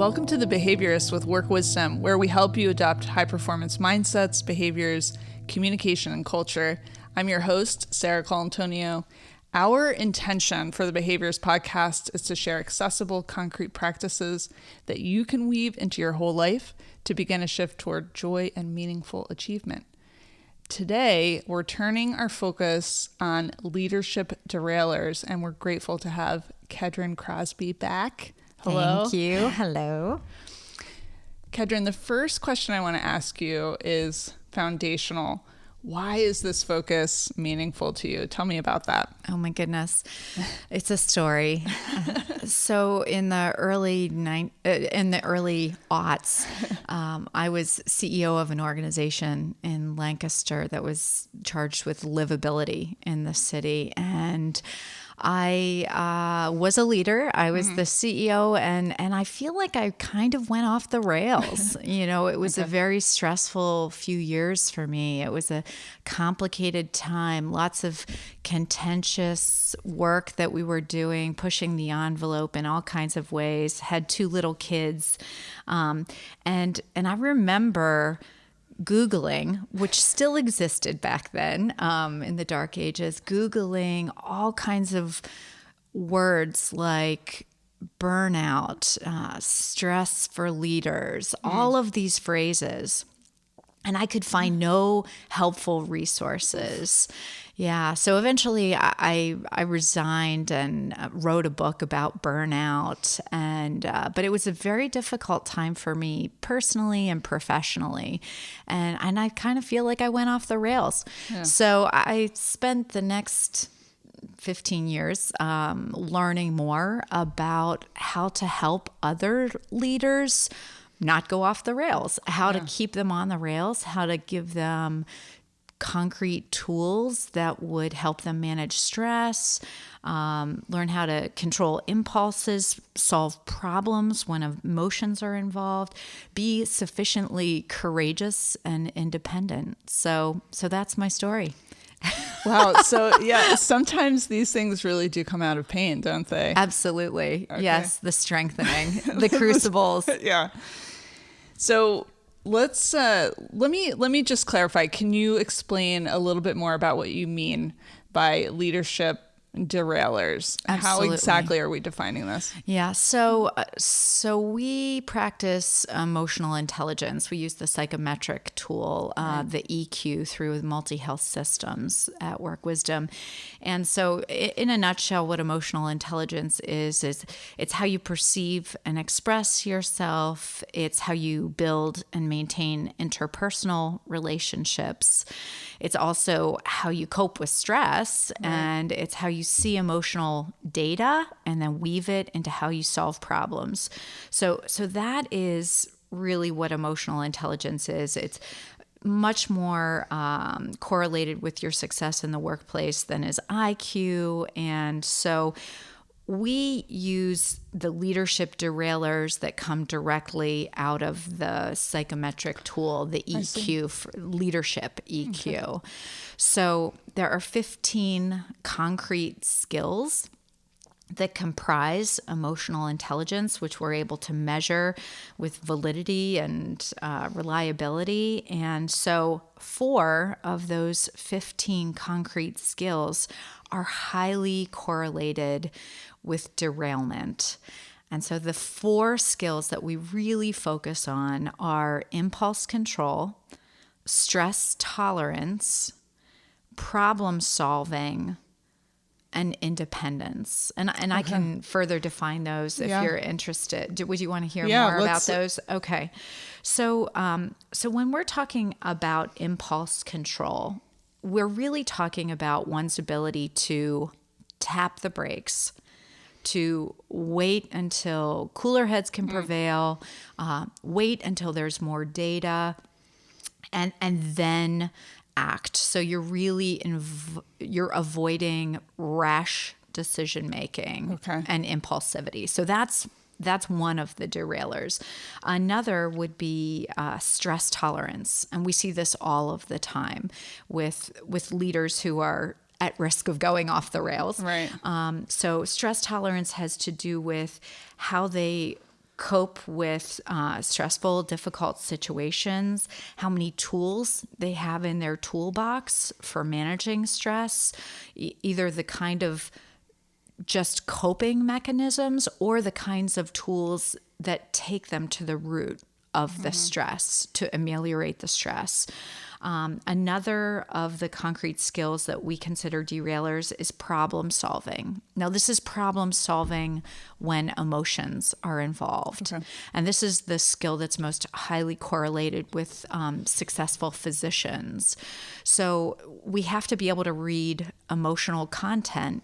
Welcome to the Behaviorist with Work Wisdom, where we help you adopt high-performance mindsets, behaviors, communication, and culture. I'm your host, Sarah Colantonio. Our intention for the Behaviorist podcast is to share accessible, concrete practices that you can weave into your whole life to begin a shift toward joy and meaningful achievement. Today, we're turning our focus on leadership derailers, and we're grateful to have Kedren Crosby back. Hello. Thank you. Hello. Kedren, the first question I want to ask you is foundational. Why is this focus meaningful to you? Tell me about that. Oh my goodness. It's a story. So in the early aughts, I was CEO of an organization in Lancaster that was charged with livability in the city. And I was a leader. I was the CEO, and I feel like I kind of went off the rails. It was a very stressful few years for me. It was a complicated time, lots of contentious work that we were doing, pushing the envelope in all kinds of ways, had 2 little kids. And I remember Googling, which still existed back then in the dark ages, Googling all kinds of words like burnout, stress for leaders, all of these phrases. And I could find no helpful resources. Yeah. So eventually I resigned and wrote a book about burnout. But it was a very difficult time for me personally and professionally. And I kind of feel like I went off the rails. Yeah. So I spent the next 15 years learning more about how to help other leaders not go off the rails, how to keep them on the rails, how to give them concrete tools that would help them manage stress, learn how to control impulses, solve problems when emotions are involved, be sufficiently courageous and independent. So that's my story. Wow. So yeah, sometimes these things really do come out of pain, don't they? Absolutely. Okay. Yes. The strengthening, the crucibles. Yeah. So let me just clarify. Can you explain a little bit more about what you mean by leadership derailers? Absolutely. How exactly are we defining this? Yeah. So we practice emotional intelligence. We use the psychometric tool, the EQ, through multi-health systems at Work Wisdom. And so in a nutshell, what emotional intelligence is it's how you perceive and express yourself. It's how you build and maintain interpersonal relationships. It's also how you cope with stress, and it's how you see emotional data and then weave it into how you solve problems. So that is really what emotional intelligence is. It's much more correlated with your success in the workplace than is IQ. And so we use the leadership derailers that come directly out of the psychometric tool, the EQ, for leadership EQ. Okay. So there are 15 concrete skills that comprise emotional intelligence, which we're able to measure with validity and reliability. And so 4 of those 15 concrete skills are highly correlated with derailment. And so the 4 skills that we really focus on are impulse control, stress tolerance, problem solving, and independence. And I can further define those if you're interested. Would you want to hear more about those? Okay. So when we're talking about impulse control, we're really talking about one's ability to tap the brakes, to wait until cooler heads can prevail, wait until there's more data, and then act. So you're really you're avoiding rash decision making and impulsivity. So that's one of the derailers. Another would be stress tolerance, and we see this all of the time with leaders who are at risk of going off the rails. Right. So stress tolerance has to do with how they cope with stressful, difficult situations, how many tools they have in their toolbox for managing stress, either the kind of just coping mechanisms or the kinds of tools that take them to the root of the stress to ameliorate the stress. Another of the concrete skills that we consider derailers is problem solving. Now, this is problem solving when emotions are involved. Okay. And this is the skill that's most highly correlated with successful physicians. So we have to be able to read emotional content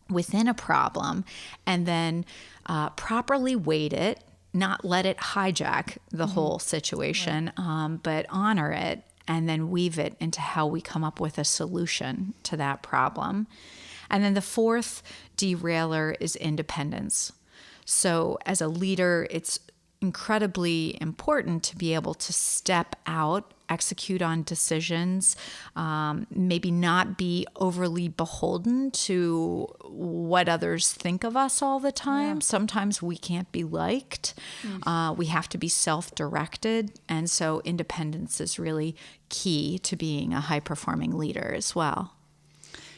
within a problem and then properly weight it, not let it hijack the whole situation, but honor it and then weave it into how we come up with a solution to that problem. And then the fourth derailer is independence. So as a leader, it's incredibly important to be able to step out, execute on decisions, maybe not be overly beholden to what others think of us all the time. Yeah. Sometimes we can't be liked. We have to be self-directed. And so independence is really key to being a high-performing leader as well.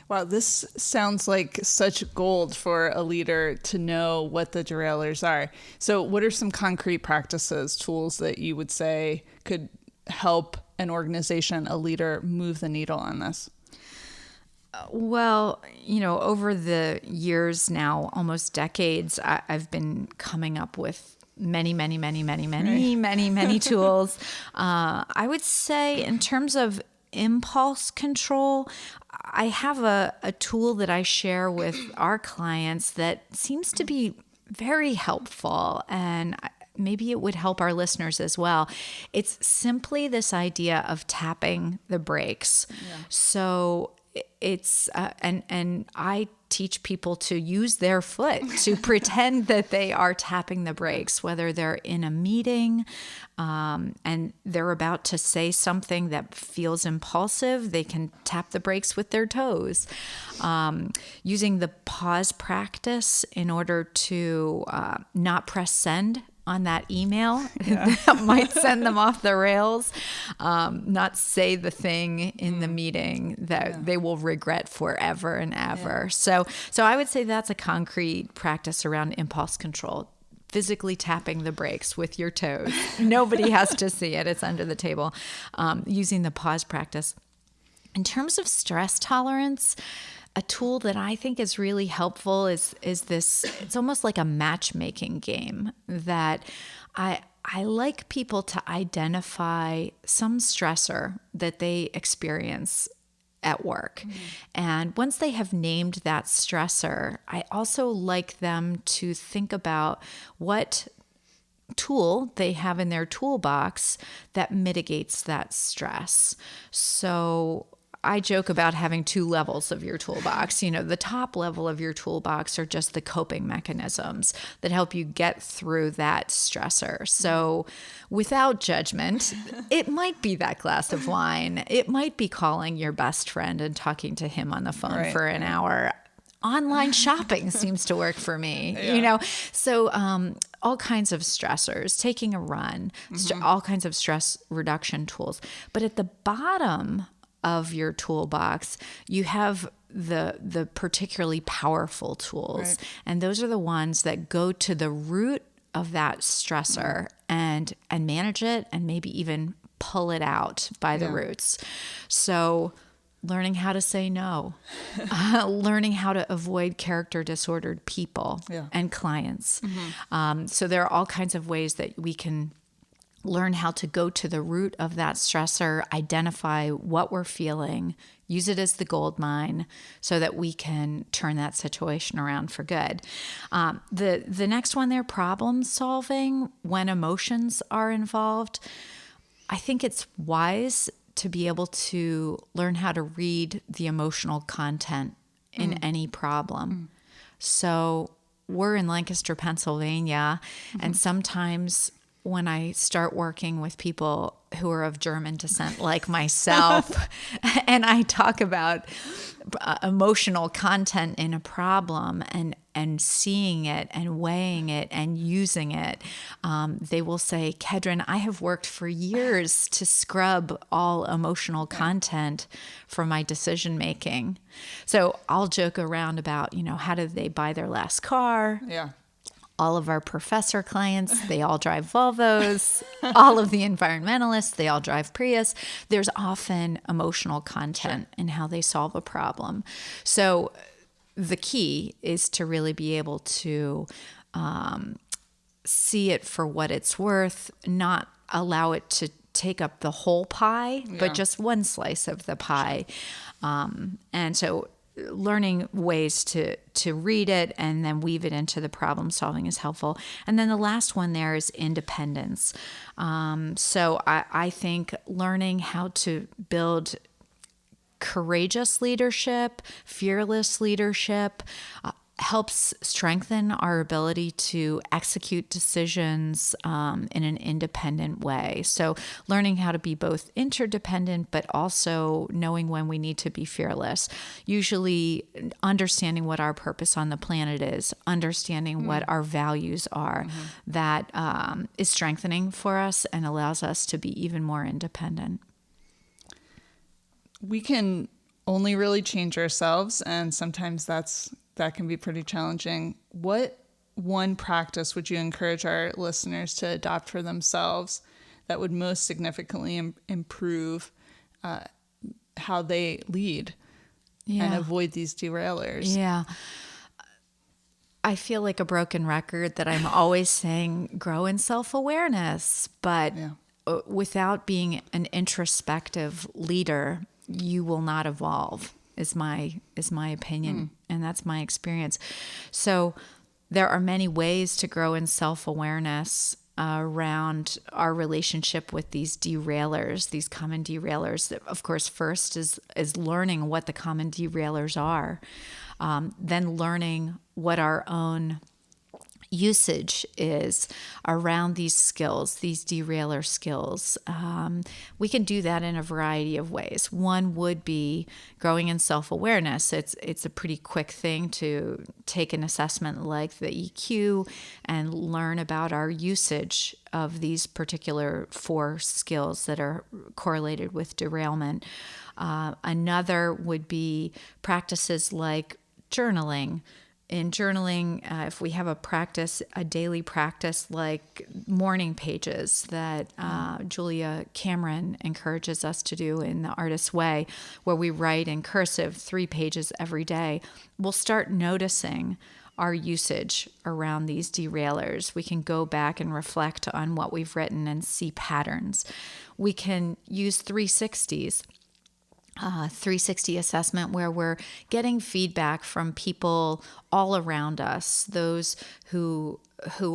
Wow, this sounds like such gold for a leader to know what the derailers are. So what are some concrete practices, tools that you would say could help an organization, a leader, move the needle on this? Well, over the years now, almost decades, I've been coming up with many tools. I would say in terms of impulse control, I have a tool that I share with our clients that seems to be very helpful, and maybe it would help our listeners as well. It's simply this idea of tapping the brakes. Yeah. So it's and I teach people to use their foot to pretend that they are tapping the brakes, whether they're in a meeting and they're about to say something that feels impulsive. They can tap the brakes with their toes. Using the pause practice in order to not press send on that email that might send them off the rails, not say the thing in the meeting that they will regret forever and ever. Yeah. So I would say that's a concrete practice around impulse control, physically tapping the brakes with your toes. Nobody has to see it. It's under the table. Using the pause practice. In terms of stress tolerance, a tool that I think is really helpful is this, it's almost like a matchmaking game that I like people to identify some stressor that they experience at work. Mm-hmm. And once they have named that stressor, I also like them to think about what tool they have in their toolbox that mitigates that stress. So I joke about having two levels of your toolbox. The top level of your toolbox are just the coping mechanisms that help you get through that stressor. So without judgment, it might be that glass of wine. It might be calling your best friend and talking to him on the phone for an hour. Online shopping seems to work for me, So all kinds of stressors, taking a run, all kinds of stress reduction tools. But at the bottom of your toolbox, you have the particularly powerful tools. Right. And those are the ones that go to the root of that stressor and manage it and maybe even pull it out by the roots. So learning how to say no, learning how to avoid character disordered people and clients. Mm-hmm. So there are all kinds of ways that we can learn how to go to the root of that stressor, identify what we're feeling, use it as the gold mine so that we can turn that situation around for good. The next one there, problem solving when emotions are involved. I think it's wise to be able to learn how to read the emotional content in any problem. So we're in Lancaster, Pennsylvania, and sometimes when I start working with people who are of German descent like myself, and I talk about emotional content in a problem, and and seeing it and weighing it and using it. They will say, Kedren, I have worked for years to scrub all emotional content from my decision making. So I'll joke around about, how did they buy their last car? Yeah. All of our professor clients, they all drive Volvos. All of the environmentalists, they all drive Prius. There's often emotional content in how they solve a problem. So the key is to really be able to see it for what it's worth, not allow it to take up the whole pie, but just one slice of the pie. And so learning ways to read it and then weave it into the problem solving is helpful. And then the last one there is independence. So I think learning how to build courageous leadership, fearless leadership, helps strengthen our ability to execute decisions in an independent way. So learning how to be both interdependent, but also knowing when we need to be fearless. Usually understanding what our purpose on the planet is, understanding what our values are, that is strengthening for us and allows us to be even more independent. We can only really change ourselves, and sometimes that can be pretty challenging. What one practice would you encourage our listeners to adopt for themselves that would most significantly improve how they lead and avoid these derailers? Yeah. I feel like a broken record that I'm always saying grow in self-awareness, but without being an introspective leader, you will not evolve. Is my opinion, and that's my experience. So there are many ways to grow in self-awareness around our relationship with these derailers, these common derailers. Of course, first is learning what the common derailers are, then learning what our own usage is around these skills, these derailer skills. We can do that in a variety of ways. One would be growing in self-awareness. It's a pretty quick thing to take an assessment like the EQ and learn about our usage of these particular 4 skills that are correlated with derailment. Another would be practices like journaling. In journaling, if we have a daily practice like morning pages that Julia Cameron encourages us to do in The Artist's Way, where we write in cursive 3 pages every day, we'll start noticing our usage around these derailers. We can go back and reflect on what we've written and see patterns. We can use 360s. 360 assessment where we're getting feedback from people all around us, those who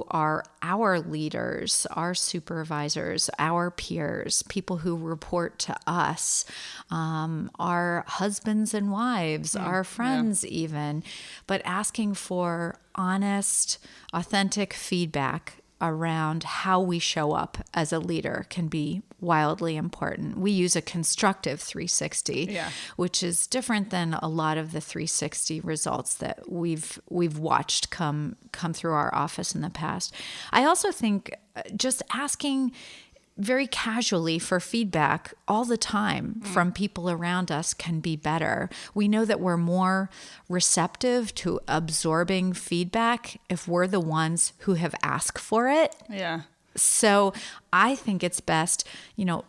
are our leaders, our supervisors, our peers, people who report to us, our husbands and wives, our friends even, but asking for honest, authentic feedback around how we show up as a leader can be wildly important. We use a constructive 360, which is different than a lot of the 360 results that we've watched come through our office in the past. I also think just asking very casually for feedback all the time from people around us can be better. We know that we're more receptive to absorbing feedback if we're the ones who have asked for it. Yeah. So I think it's best,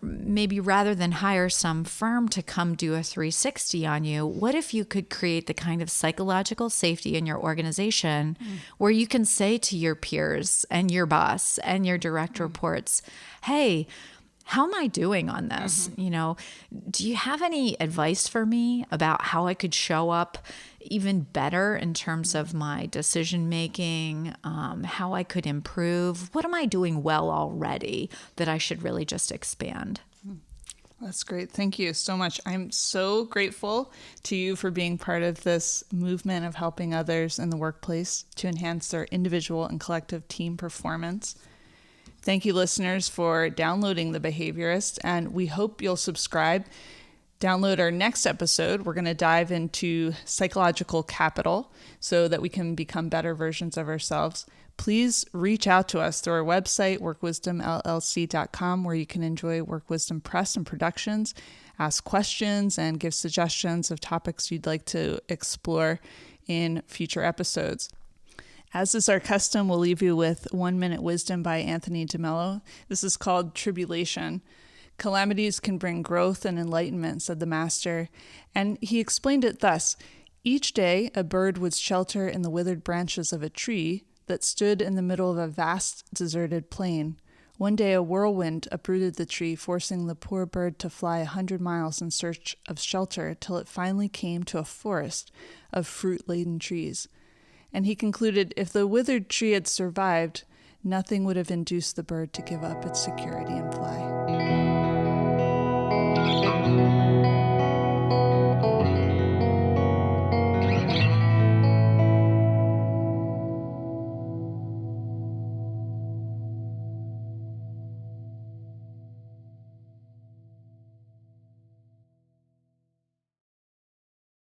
maybe rather than hire some firm to come do a 360 on you, what if you could create the kind of psychological safety in your organization where you can say to your peers and your boss and your direct reports, hey, how am I doing on this? Do you have any advice for me about how I could show up even better in terms of my decision making, how I could improve? What am I doing well already that I should really just expand? That's great. Thank you so much. I'm so grateful to you for being part of this movement of helping others in the workplace to enhance their individual and collective team performance. Thank you, listeners, for downloading The Behaviorist, and we hope you'll subscribe Download our next episode. We're going to dive into psychological capital so that we can become better versions of ourselves. Please reach out to us through our website, workwisdomllc.com, where you can enjoy Work Wisdom press and productions, ask questions, and give suggestions of topics you'd like to explore in future episodes. As is our custom, we'll leave you with 1 Minute Wisdom by Anthony DeMello. This is called Tribulation. Calamities can bring growth and enlightenment, said the master, and he explained it thus. Each day, a bird would shelter in the withered branches of a tree that stood in the middle of a vast deserted plain. One day, a whirlwind uprooted the tree, forcing the poor bird to fly 100 miles in search of shelter till it finally came to a forest of fruit-laden trees. And he concluded, if the withered tree had survived, nothing would have induced the bird to give up its security and fly.